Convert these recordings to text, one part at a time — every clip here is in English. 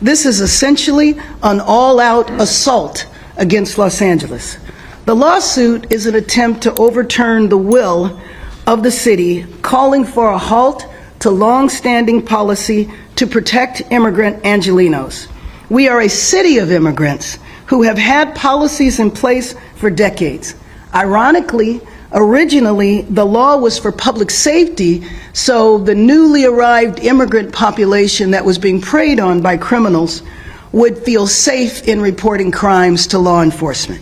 This is essentially an all-out assault against Los Angeles. The lawsuit is an attempt to overturn the will of the city, calling for a halt to long-standing policy to protect immigrant Angelenos. We are a city of immigrants who have had policies in place for decades. Ironically, originally, the law was for public safety, so the newly arrived immigrant population that was being preyed on by criminals would feel safe in reporting crimes to law enforcement.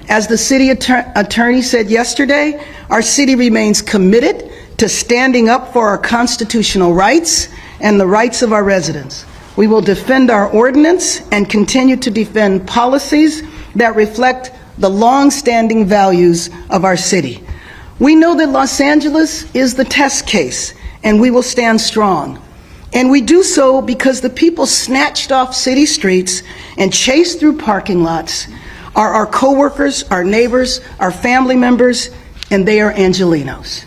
As the city attorney said yesterday, our city remains committed to standing up for our constitutional rights and the rights of our residents. We will defend our ordinance and continue to defend policies that reflect the long-standing values of our city. We know that Los Angeles is the test case, and we will stand strong. And we do so because the people snatched off city streets and chased through parking lots are our coworkers, our neighbors, our family members, and they are Angelenos.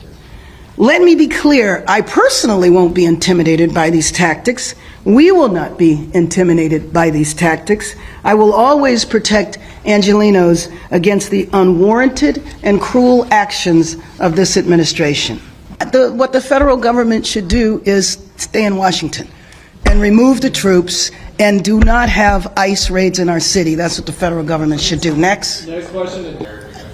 Let me be clear, I personally won't be intimidated by these tactics. We will not be intimidated by these tactics. I will always protect Angelenos against the unwarranted and cruel actions of this administration. What the federal government should do is stay in Washington and remove the troops and do not have ICE raids in our city. That's what the federal government should do. Next. Next question.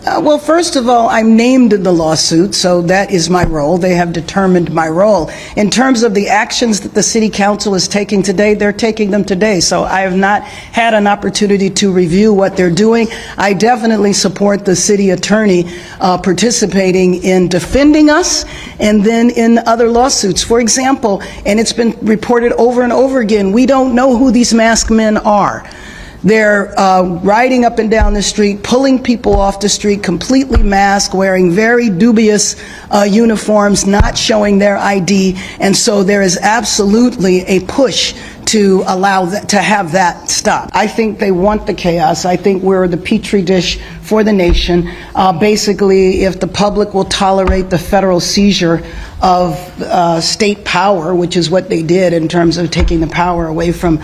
Well, first of all, I'm named in the lawsuit, so that is my role. They have determined my role. In terms of the actions that the City Council is taking today, they're taking them today, so I have not had an opportunity to review what they're doing. I definitely support the City Attorney participating in defending us and then in other lawsuits. For example, and it's been reported over and over again, we don't know who these masked men are. They're riding up and down the street, pulling people off the street, completely masked, wearing very dubious uniforms, not showing their ID, and so there is absolutely a push to allow that, to have that stop. I think they want the chaos. I think we're the petri dish for the nation. Basically, if the public will tolerate the federal seizure of state power, which is what they did in terms of taking the power away from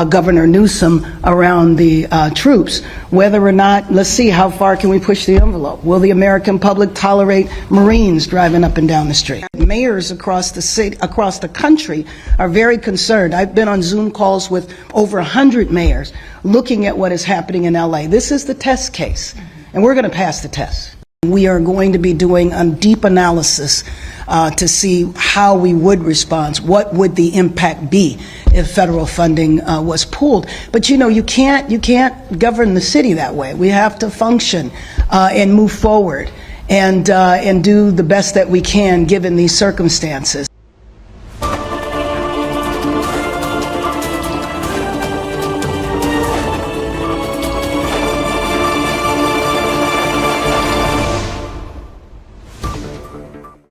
Governor Newsom around the troops, whether or not, let's see, how far can we push the envelope? Will the American public tolerate Marines driving up and down the street? Mayors across the city, across the country are very concerned. I've been on Zoom calls with over 100 mayors looking at what is happening in LA. This is the test case, and we're going to pass the test. We are going to be doing a deep analysis to see how we would respond. What would the impact be if federal funding was pulled? But you know, you can't govern the city that way. We have to function and move forward and do the best that we can given these circumstances.